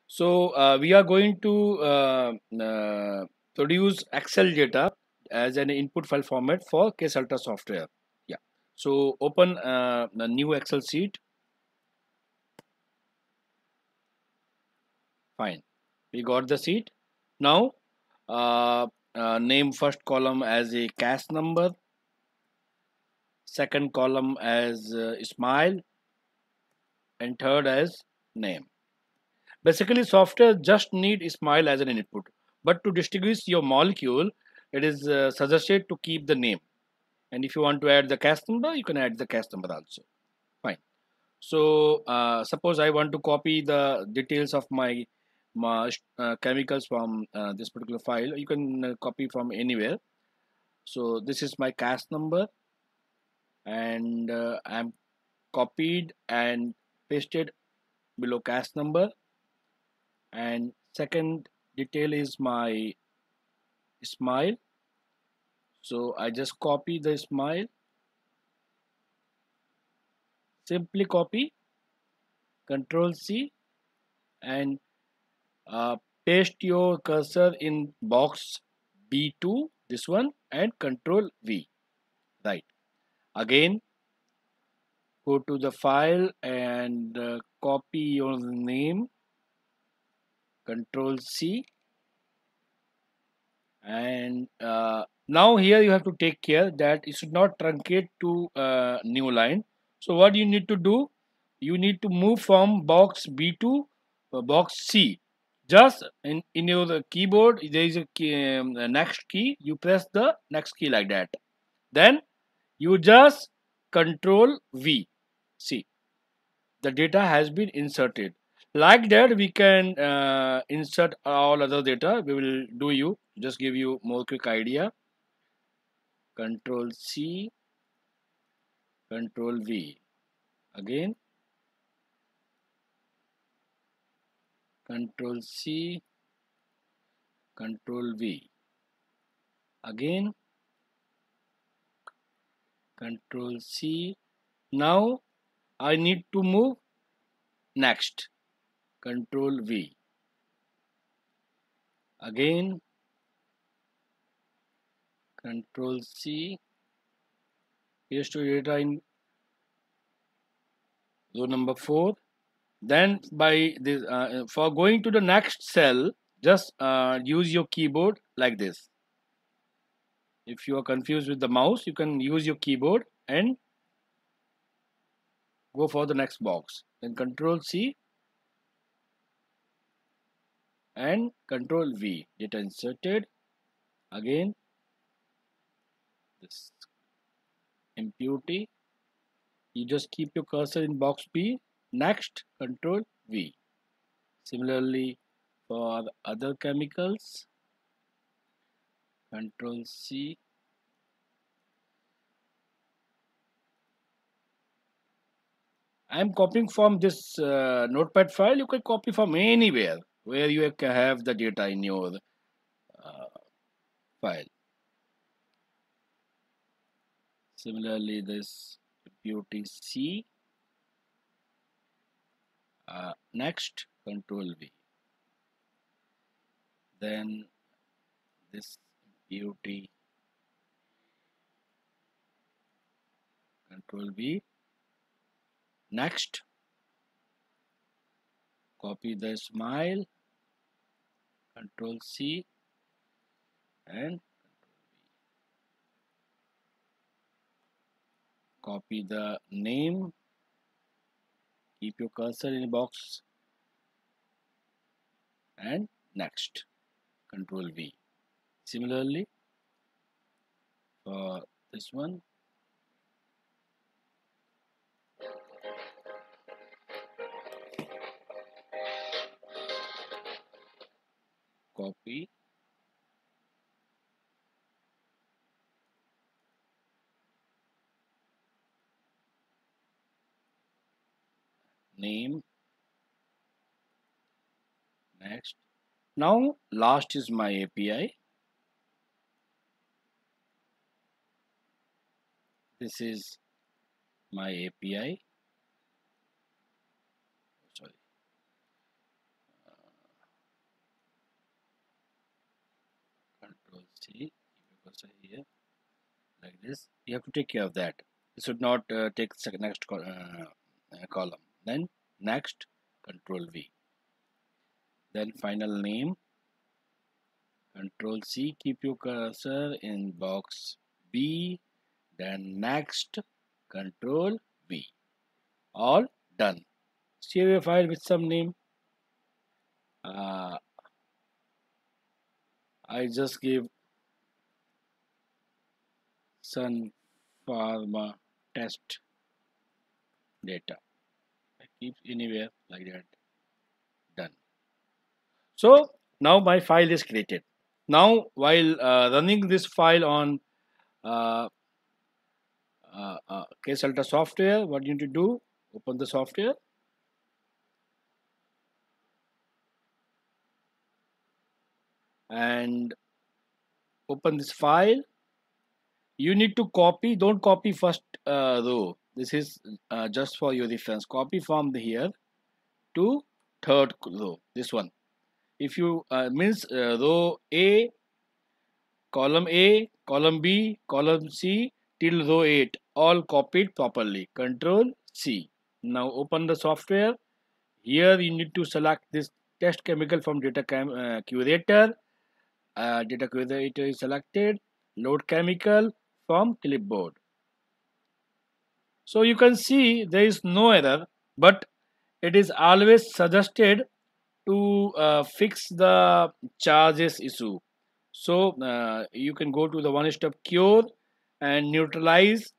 So we are going to produce Excel data as an input file format for Case Ultra software. Yeah. So open a new Excel sheet. Fine. We got the sheet. Now name first column as a cash number, second column as smile, and third as name. Basically, software just need smile as an input. But to distinguish your molecule, it is suggested to keep the name. And if you want to add the cache number, you can add the cache number also. Fine. So suppose I want to copy the details of my chemicals from this particular file. You can copy from anywhere. So this is my cache number, and I'm copied and pasted below cache number. And second detail is my smile. So I just copy the smile, simply copy, Control C, and uh, paste your cursor in box B2, this one, and Control V. Right. Again, go to the file and copy your name, Control C, and now here you have to take care that it should not truncate to new line. So what you need to do, you need to move from box B to box C. Just in your keyboard there is a, a next key, you press the next key like that, then you just Control V. See, the data has been inserted. Like that we can insert all other data. We will do you just give you more quick idea. Control C, Control V. Again, Control C, Control V. Again, Control C. Now I need to move next. Control V. Again, Control C. Paste data in row number 4. Then by this, for going to the next cell, just use your keyboard like this. If you are confused with the mouse, you can use your keyboard and go for the next box. Then Control C and Control V. Data inserted. Again, this impurity. You just keep your cursor in box B. Next, Control V. Similarly, for other chemicals, Control C. I am copying from this notepad file. You can copy from anywhere where you can have the data in your uh, file. Similarly, this beauty C. Next, Control V. Then this beauty, Control V. Next, copy the smile, Control C, and copy the name. Keep your cursor in a box and next, Control V. Similarly, for this one, copy, name, next. Now, last is my API. This is my API. Sorry. Control C, here like this. You have to take care of that. It should not take next column. Then next, Control V. Then final name, Control C. Keep your cursor in box B. Then next, Control V. All done. Save your file with some name. I just give Sun Pharma test data. I keep anywhere like that. Done. So now my file is created. Now while running this file on uh, Case Ultra software, what you need to do? Open the software. And open this file. You need to copy. Don't copy first row. This is just for your reference. Copy from here to third row. This one. If you means row A, column B, column C till row 8, all copied properly. Control C. Now open the software. Here you need to select this test chemical from data curator. Data curator is selected. Load chemical from clipboard. So you can see there is no error, but it is always suggested to fix the charges issue. So you can go to the one-step cure and neutralize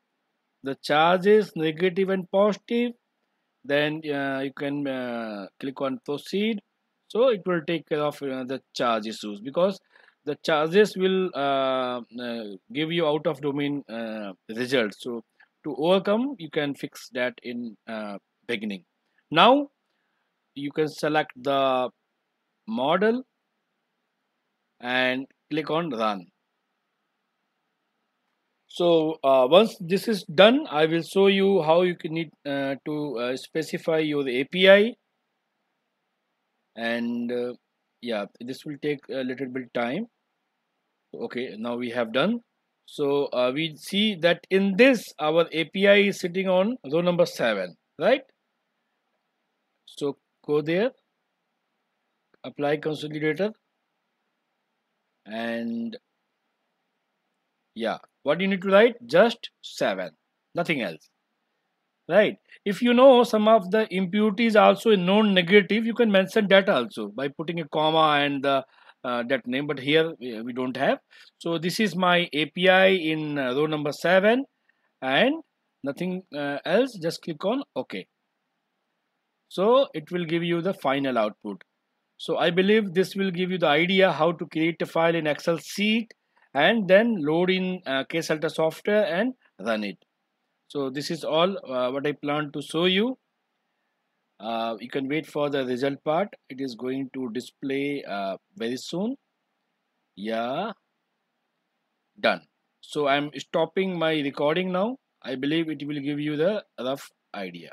the charges, negative and positive. Then you can click on proceed. So it will take care of the charge issues, because the charges will give you out of domain results. So to overcome, you can fix that in beginning. Now you can select the model and click on run. So once this is done, I will show you how you can need to specify your API. And yeah, this will take a little bit time. Okay, now we have done. So we see that in this our API is sitting on row number 7, right? So go there, apply consolidator, and yeah, what you need to write? Just 7, nothing else, right? If you know some of the impurities also in non-negative, you can mention that also by putting a comma and the that name, but here we don't have. So this is my API in row number 7, and nothing else. Just click on OK. So it will give you the final output. So I believe this will give you the idea how to create a file in Excel sheet and then load in Case Ultra software and run it. So this is all what I plan to show you. You can wait for the result part. It is going to display very soon. Yeah, done. So I'm stopping my recording now. I believe it will give you the rough idea.